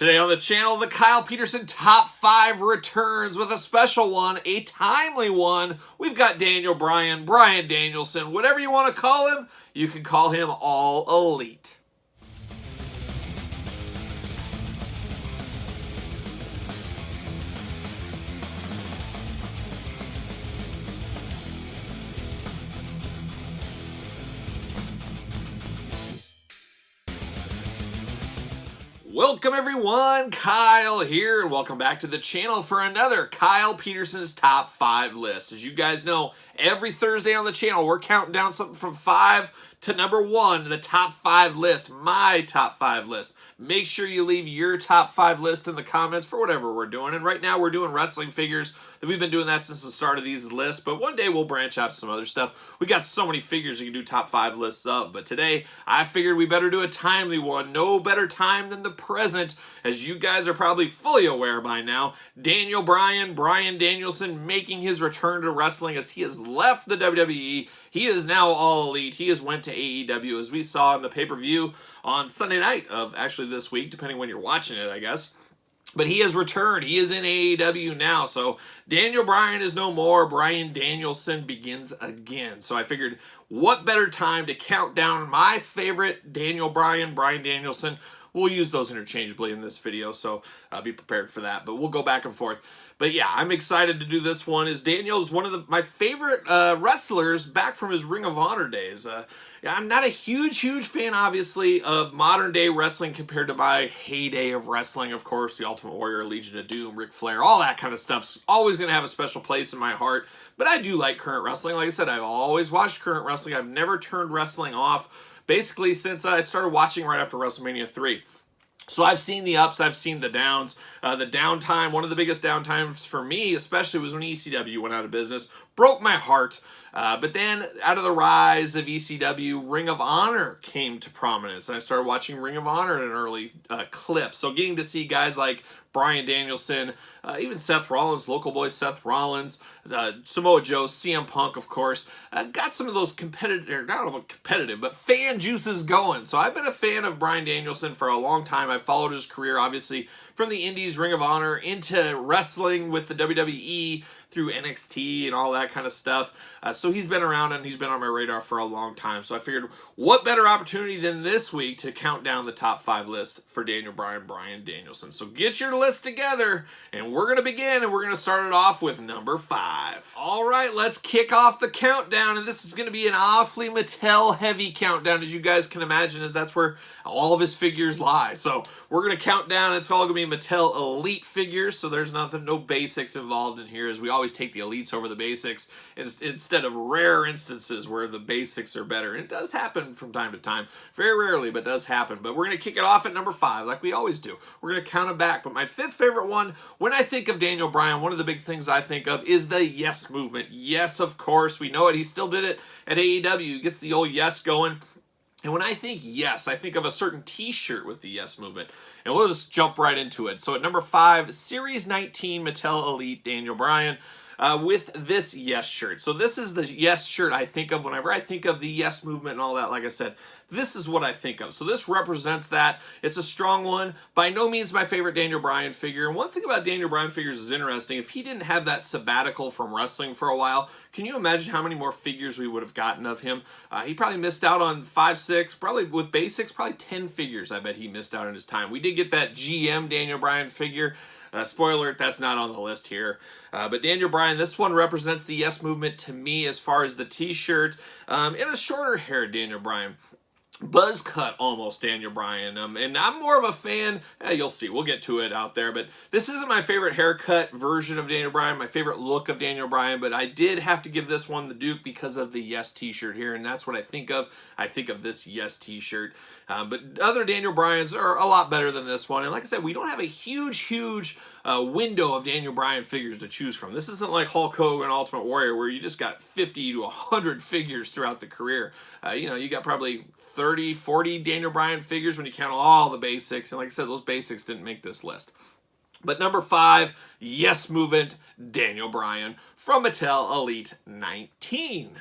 Today on the channel, the Kyle Peterson Top 5 returns with a special one, a timely one. We've got Bryan Danielson, whatever you want to call him, you can call him All Elite. Welcome everyone, Kyle here, and welcome back to the channel for another Kyle Peterson's Top 5 list. As you guys know, every Thursday on the channel, we're counting down something from 5 to number 1, the top 5 list, my top 5 list. Make sure you leave your top 5 list in the comments for whatever we're doing. And right now we're doing wrestling figures. We've been doing that since the start of these lists, but one day we'll branch out to some other stuff. We got so many figures you can do top 5 lists of, but today I figured we better do a timely one. No better time than the present, as you guys are probably fully aware by now. Bryan Danielson making his return to wrestling as he has left the WWE. He is now All Elite. He has went to AEW, as we saw in the pay-per-view on Sunday night of actually this week, depending when you're watching it, I guess. But he has returned. He is in AEW now. So Bryan is no more. Bryan Danielson begins again. So I figured, what better time to count down my favorite Bryan Danielson. We'll use those interchangeably in this video, so be prepared for that. But we'll go back and forth. But yeah, I'm excited to do this one. Daniel's one of my favorite wrestlers back from his Ring of Honor days. I'm not a huge fan, obviously, of modern-day wrestling compared to my heyday of wrestling, of course. The Ultimate Warrior, Legion of Doom, Ric Flair, all that kind of stuff's always going to have a special place in my heart. But I do like current wrestling. Like I said, I've always watched current wrestling. I've never turned wrestling off, basically since I started watching right after WrestleMania 3. So I've seen the ups, I've seen the downs. The downtime, one of the biggest downtimes for me, especially, was when ECW went out of business. Broke my heart. But then, out of the rise of ECW, Ring of Honor came to prominence. And I started watching Ring of Honor in an early clip. So getting to see guys like Bryan Danielson, even Seth Rollins, local boy Seth Rollins, Samoa Joe, CM Punk, of course, got some of those competitive, not competitive, but fan juices going. So I've been a fan of Bryan Danielson for a long time. I've followed his career, obviously, from the Indies, Ring of Honor, into wrestling with the WWE, through NXT and all that kind of stuff. So he's been around and he's been on my radar for a long time. So I figured, what better opportunity than this week to count down the top 5 list for Bryan Danielson. So get your list together and we're going to begin, and we're going to start it off with number 5. All right, let's kick off the countdown, and this is going to be an awfully Mattel heavy countdown, as you guys can imagine, as that's where all of his figures lie. So we're going to count down. It's all going to be Mattel Elite figures, so there's no basics involved in here, as we always take the elites over the basics instead of rare instances where the basics are better. And it does happen from time to time. Very rarely, but does happen. But we're going to kick it off at number 5, like we always do. We're going to count it back. But my 5th favorite one, when I think of Bryan, one of the big things I think of is the yes movement. Yes, of course, we know it. He still did it at AEW. He gets the old yes going. And when I think yes, I think of a certain t-shirt with the yes movement. And we'll just jump right into it. So at number 5, Series 19 Mattel Elite Bryan. With this yes shirt. So this is the yes shirt I think of whenever I think of the yes movement and all that. Like I said, this is what I think of. So this represents that. It's a strong one. By no means my favorite Bryan figure. And one thing about Bryan figures is interesting. If he didn't have that sabbatical from wrestling for a while, can you imagine how many more figures we would have gotten of him? He probably missed out on 5, 6, probably with basics, probably 10 figures I bet he missed out in his time. We did get that GM Bryan figure. Spoiler alert, that's not on the list here. But Bryan, this one represents the yes movement to me as far as the t-shirt. And a shorter hair Bryan. Buzz cut almost Bryan. And I'm more of a fan, you'll see, we'll get to it out there, but this isn't my favorite haircut version of Bryan, my favorite look of Bryan, but I did have to give this one the Duke because of the yes t-shirt here, and that's what I think of. I think of this yes t-shirt. But other Bryans are a lot better than this one, and like I said, we don't have a huge window of Bryan figures to choose from. This isn't like Hulk Hogan Ultimate Warrior, where you just got 50 to 100 figures throughout the career. You got probably 30, 40 Bryan figures when you count all the basics. And like I said, those basics didn't make this list. But number 5, yes movement, Bryan from Mattel Elite 19.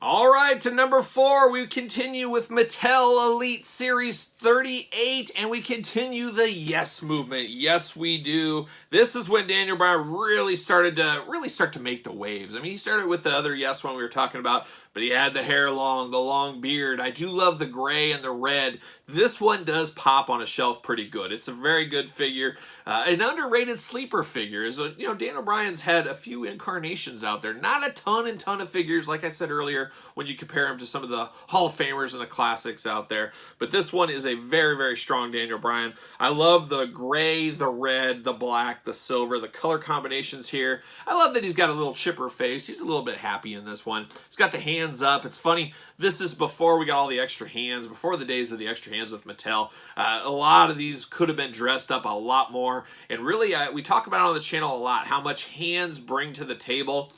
All right, to number 4, we continue with Mattel Elite Series 38, and we continue the yes movement. Yes, we do. This is when Daniel Bryan really started to make the waves. I mean, he started with the other yes one we were talking about, but he had the hair long, the long beard. I do love the gray and the red. This one does pop on a shelf pretty good. It's a very good figure. An underrated sleeper figure is, Daniel Bryan's had a few incarnations out there. Not a ton of figures, like I said earlier, when you compare him to some of the Hall of Famers and the classics out there. But this one is a very, very strong Daniel Bryan. I love the gray, the red, the black, the silver, the color combinations here. I love that he's got a little chipper face. He's a little bit happy in this one. He's got the hands up. It's funny, this is before we got all the extra hands, before the days of the extra hands with Mattel. A lot of these could have been dressed up a lot more. And really, we talk about it on the channel a lot, how much hands bring to the table.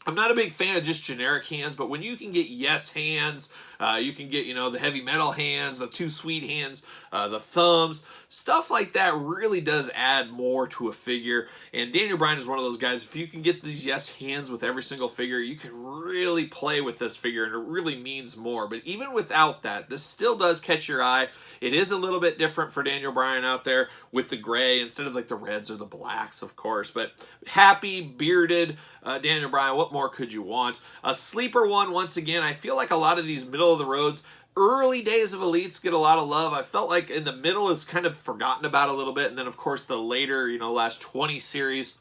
I'm not a big fan of just generic hands, but when you can get yes hands, you can get, the heavy metal hands, the two sweet hands, the thumbs, stuff like that really does add more to a figure. And Daniel Bryan is one of those guys, if you can get these yes hands with every single figure, you can really play with this figure, and it really means more. But even without that, this still does catch your eye. It is a little bit different for Daniel Bryan out there with the gray instead of like the reds or the blacks, of course. But happy, bearded Daniel Bryan, what more could you want? A sleeper one, once again, I feel like a lot of these middle of the roads, early days of Elites get a lot of love. I felt like in the middle is kind of forgotten about a little bit, and then of course the later, last 20 series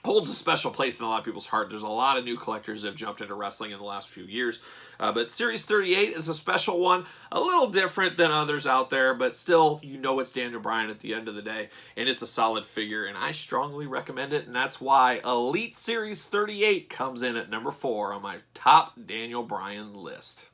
holds a special place in a lot of people's heart. There's a lot of new collectors that have jumped into wrestling in the last few years. But Series 38 is a special one, a little different than others out there, but still, it's Daniel Bryan at the end of the day, and it's a solid figure, and I strongly recommend it, and that's why Elite Series 38 comes in at number 4 on my top Daniel Bryan list.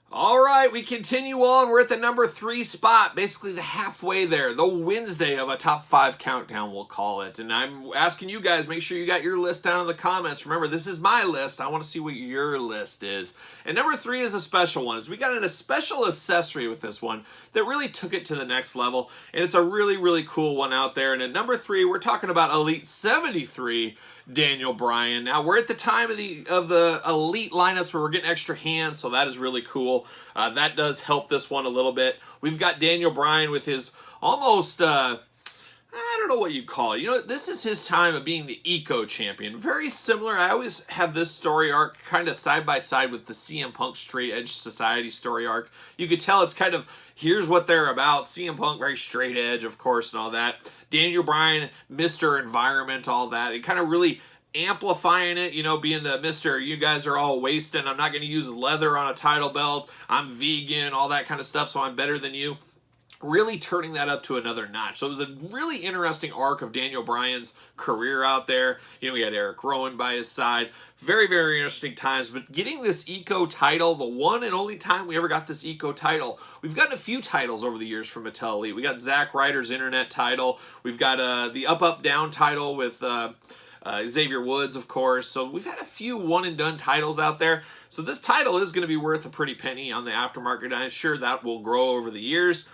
All right, we continue on. We're at the number 3 spot, basically the halfway there, the Wednesday of a top 5 countdown, we'll call it. And I'm asking you guys, make sure you got your list down in the comments. Remember, this is my list. I want to see what your list is. And number 3 is a special one. We got a special accessory with this one that really took it to the next level. And it's a really, really cool one out there. And at number 3, we're talking about Elite 73 Daniel Bryan. Now, we're at the time of the Elite lineups where we're getting extra hands, so that is really cool. That does help this one a little bit. We've got Daniel Bryan with his almost, I don't know what you call it. This is his time of being the Eco Champion. Very similar. I always have this story arc kind of side by side with the CM Punk Straight Edge Society story arc. You could tell it's kind of, here's what they're about. CM Punk, very straight edge, of course, and all that. Daniel Bryan, Mr. Environment, all that. It kind of really amplifying it, being the Mr. You guys are all wasting. I'm not going to use leather on a title belt. I'm vegan, all that kind of stuff, so I'm better than you. Really turning that up to another notch. So it was a really interesting arc of Daniel Bryan's career out there. He had Eric Rowan by his side. Very, very interesting times. But getting this Eco title, the one and only time we ever got this Eco title, we've gotten a few titles over the years from Mattel Elite. We got Zack Ryder's Internet title. We've got the Up, Up, Down title with Xavier Woods, of course. So we've had a few one-and-done titles out there. So this title is going to be worth a pretty penny on the aftermarket, and I'm sure that will grow over the years,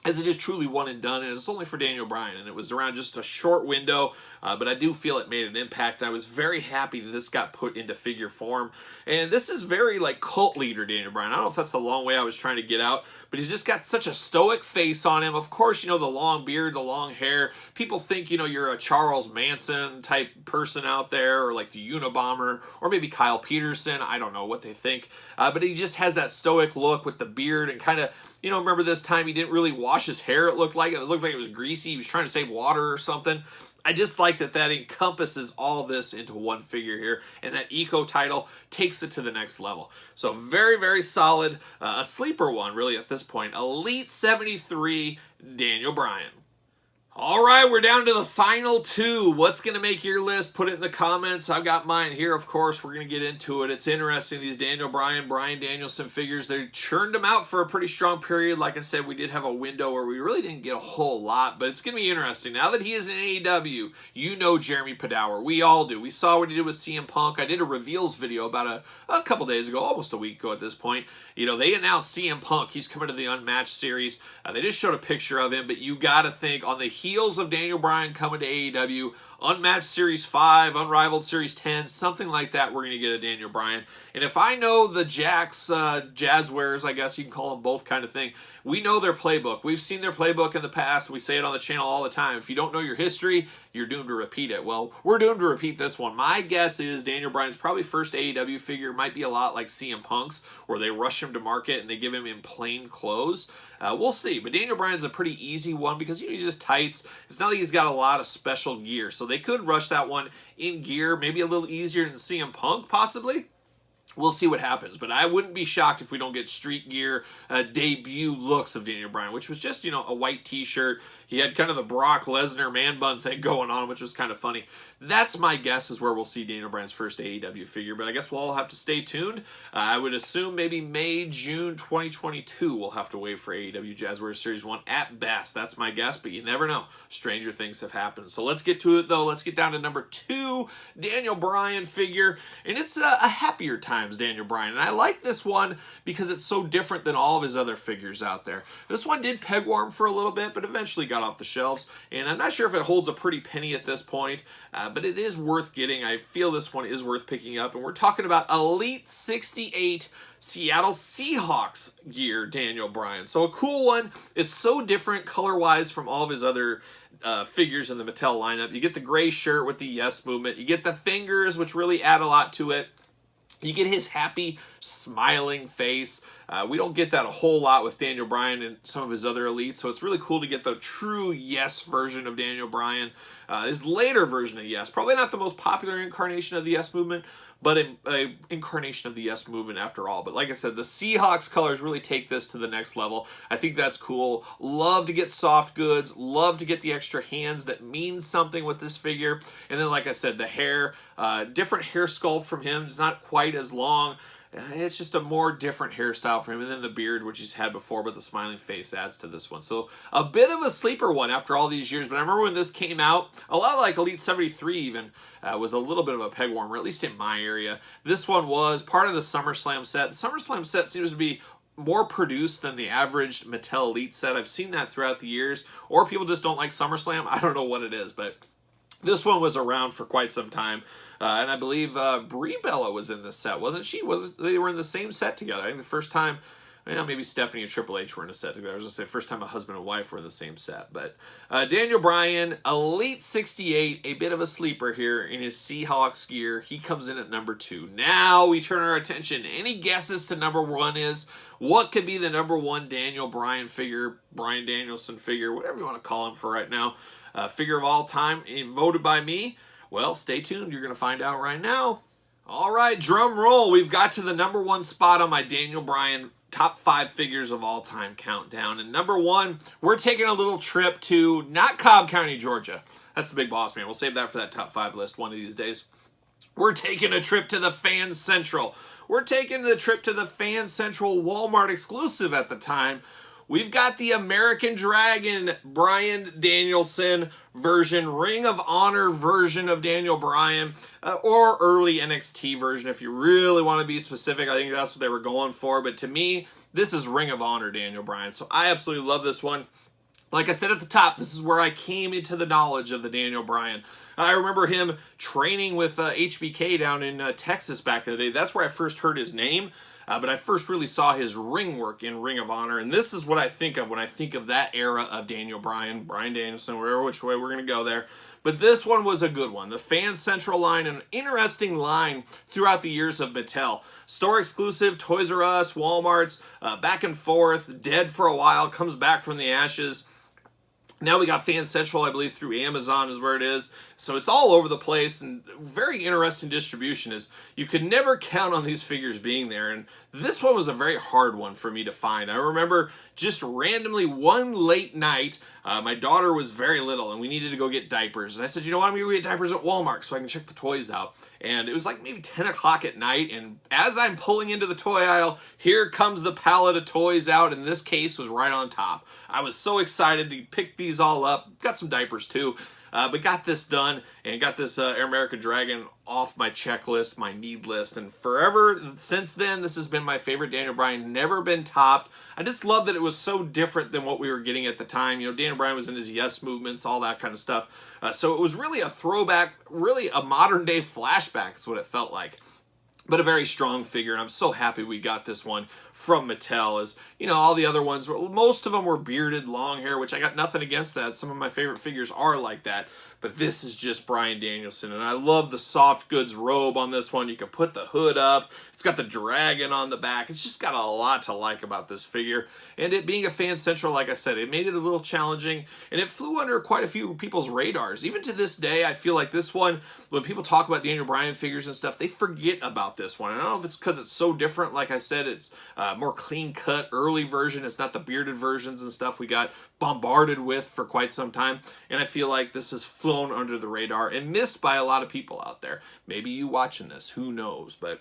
as it is truly one and done, and it's only for Daniel Bryan, and it was around just a short window, but I do feel it made an impact. I was very happy that this got put into figure form, and this is very cult leader Daniel Bryan. I don't know if that's the long way I was trying to get out, but he's just got such a stoic face on him. Of course, the long beard, the long hair. People think, you're a Charles Manson type person out there, or like the Unabomber, or maybe Kyle Peterson. I don't know what they think, but he just has that stoic look with the beard, and kind of, remember this time he didn't really wash his hair, it looked like. It looked like it was greasy. He was trying to save water or something. I just like that encompasses all this into one figure here, and that Eco title takes it to the next level. So very, very solid. A sleeper one, really, at this point. Elite 73 Daniel Bryan. All right, we're down to the final 2. What's going to make your list? Put it in the comments. I've got mine here, of course. We're going to get into it. It's interesting, these Daniel Bryan, Bryan Danielson figures. They churned them out for a pretty strong period. Like I said, we did have a window where we really didn't get a whole lot, but it's going to be interesting. Now that he is in AEW, Jeremy Padawer. We all do. We saw what he did with CM Punk. I did a reveals video about a couple days ago, almost a week ago at this point. They announced CM Punk. He's coming to the Unmatched series. They just showed a picture of him, but you got to think on the heels of Daniel Bryan coming to AEW. Unmatched Series 5, Unrivaled Series 10, something like that, we're going to get a Daniel Bryan. And if I know the Jacks, Jazzwares, I guess you can call them both kind of thing, we know their playbook. We've seen their playbook in the past. We say it on the channel all the time. If you don't know your history, you're doomed to repeat it. Well, we're doomed to repeat this one. My guess is Daniel Bryan's probably first AEW figure might be a lot like CM Punk's, where they rush him to market and they give him in plain clothes. We'll see. But Daniel Bryan's a pretty easy one because he's just tights. It's not like he's got a lot of special gear. So they could rush that one in gear, maybe a little easier than CM Punk, possibly. We'll see what happens, but I wouldn't be shocked if we don't get street gear debut looks of Daniel Bryan, which was just, a white t-shirt. He had kind of the Brock Lesnar man bun thing going on, which was kind of funny. That's my guess is where we'll see Daniel Bryan's first AEW figure, but I guess we'll all have to stay tuned. I would assume maybe May, June 2022 we'll have to wait for AEW Jazzwares Series 1 at best. That's my guess, but you never know. Stranger things have happened. So let's get to it, though. Let's get down to number 2, Daniel Bryan figure, and it's a happier times Daniel Bryan, and I like this one because it's so different than all of his other figures out there. This one did peg warm for a little bit, but eventually got off the shelves, and I'm not sure if it holds a pretty penny at this point, but it is worth getting. I feel this one is worth picking up, and we're talking about Elite 68 Seattle Seahawks gear Daniel Bryan. So a cool one. It's so different color-wise from all of his other figures in the Mattel lineup. You get the gray shirt with the yes movement. You get the fingers, which really add a lot to it. You get his happy, smiling face. We don't get that a whole lot with Daniel Bryan and some of his other elites, so it's really cool to get the true yes version of Daniel Bryan. His later version of yes, probably not the most popular incarnation of the yes movement, but an incarnation of the yes movement after all. But like I said, the Seahawks colors really take this to the next level. I think that's cool. Love to get soft goods. Love to get the extra hands that mean something with this figure. And then, like I said, the hair, different hair sculpt from him. It's not quite as long. It's just a more different hairstyle for him. And then the beard, which he's had before, but the smiling face adds to this one. So a bit of a sleeper one after all these years. But I remember when this came out, a lot like Elite 73 even, was a little bit of a peg warmer, at least in my area. This one was part of the SummerSlam set. The SummerSlam set seems to be more produced than the average Mattel Elite set. I've seen that throughout the years. Or people just don't like SummerSlam. I don't know what it is, but this one was around for quite some time. And I believe Brie Bella was in this set, wasn't she? They were in the same set together. I think the first time, maybe Stephanie and Triple H were in a set together. I was going to say first time a husband and wife were in the same set. But Daniel Bryan, Elite 68, a bit of a sleeper here in his Seahawks gear. He comes in at number 2. Now we turn our attention. Any guesses to number 1 is? What could be the number 1 Daniel Bryan figure, Bryan Danielson figure, whatever you want to call him for right now, figure of all time, voted by me? Well, stay tuned. You're going to find out right now. All right, drum roll. We've got to the number 1 spot on my Daniel Bryan top 5 figures of all time countdown. And number 1, we're taking a little trip to not Cobb County, Georgia. That's the Big Boss Man. We'll save that for that top 5 list one of these days. We're taking a trip to the Fan Central. We're taking the trip to the Fan Central Walmart exclusive at the time. We've got the American Dragon Bryan Danielson version, Ring of Honor version of Daniel Bryan, or early NXT version if you really want to be specific. I think that's what they were going for. But to me, this is Ring of Honor Daniel Bryan. So I absolutely love this one. Like I said at the top, this is where I came into the knowledge of the Daniel Bryan. I remember him training with HBK down in Texas back in the day. That's where I first heard his name. But I first really saw his ring work in Ring of Honor, and this is what I think of when I think of that era of Daniel Bryan, Bryan Danielson, wherever which way we're going to go there. But this one was a good one. The Fan Central line, an interesting line throughout the years of Mattel. Store exclusive, Toys R Us, Walmart's, back and forth, dead for a while, comes back from the ashes. Now we got Fan Central, I believe, through Amazon is where it is. So it's all over the place, and very interesting distribution is you could never count on these figures being there. And this one was a very hard one for me to find. I remember just randomly one late night, my daughter was very little and we needed to go get diapers. And I said, you know what, I'm going to go get diapers at Walmart so I can check the toys out. And it was like maybe 10 o'clock at night. And as I'm pulling into the toy aisle, here comes the pallet of toys out. And this case was right on top. I was so excited to pick these these all up. Got some diapers too. But got this done and got this Air American Dragon off my checklist, my need list. And forever since then, this has been my favorite Daniel Bryan. Never been topped. I just love that it was so different than what we were getting at the time. You know, Daniel Bryan was in his yes movements, all that kind of stuff. So it was really a throwback, really a modern day flashback is what it felt like. But a very strong figure, and I'm so happy we got this one from Mattel. As you know, all the other ones, most of them were bearded, long hair, which I got nothing against that. Some of my favorite figures are like that. But this is just Bryan Danielson, and I love the soft goods robe on this one. You can put the hood up. It's got the dragon on the back. It's just got a lot to like about this figure. And it being a Fan Central, like I said, it made it a little challenging, and it flew under quite a few people's radars. Even to this day, I feel like this one, when people talk about Daniel Bryan figures and stuff, they forget about this one. And I don't know if it's because it's so different. Like I said, it's more clean-cut, early version. It's not the bearded versions and stuff we got bombarded with for quite some time. And I feel like this has flown under the radar and missed by a lot of people out there. Maybe you watching this, who knows? But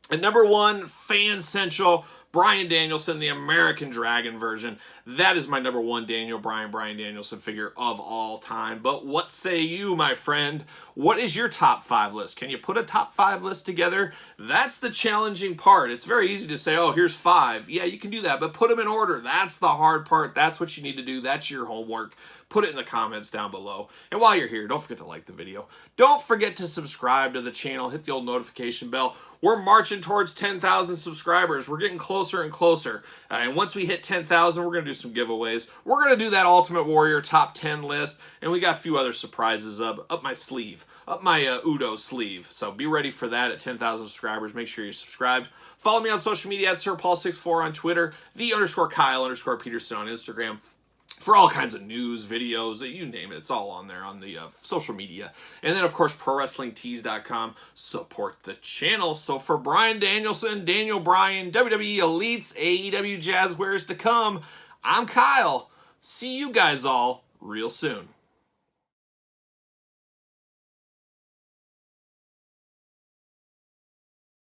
at number one, Fan Central, Bryan Danielson, the American Dragon version. That is my number one Bryan Danielson figure of all time. But what say you, my friend? What is your top 5 list? Can you put a top 5 list together? That's the challenging part. It's very easy to say, oh, here's 5. Yeah, you can do that, but put them in order. That's the hard part. That's what you need to do. That's your homework. Put it in the comments down below. And while you're here, don't forget to like the video. Don't forget to subscribe to the channel. Hit the old notification bell. We're marching towards 10,000 subscribers. We're getting closer and closer. And once we hit 10,000, we're going to do some giveaways. We're going to do that Ultimate Warrior top 10 list. And we got a few other surprises up my sleeve, up my Udo sleeve. So be ready for that at 10,000 subscribers. Make sure you're subscribed. Follow me on social media at SirPaul64 on Twitter, _Kyle_Peterson on Instagram. For all kinds of news, videos, you name it, it's all on there on the social media. And then, of course, ProWrestlingTees.com. Support the channel. So for Bryan Danielson, Daniel Bryan, WWE Elites, AEW Jazzwares to come, I'm Kyle. See you guys all real soon.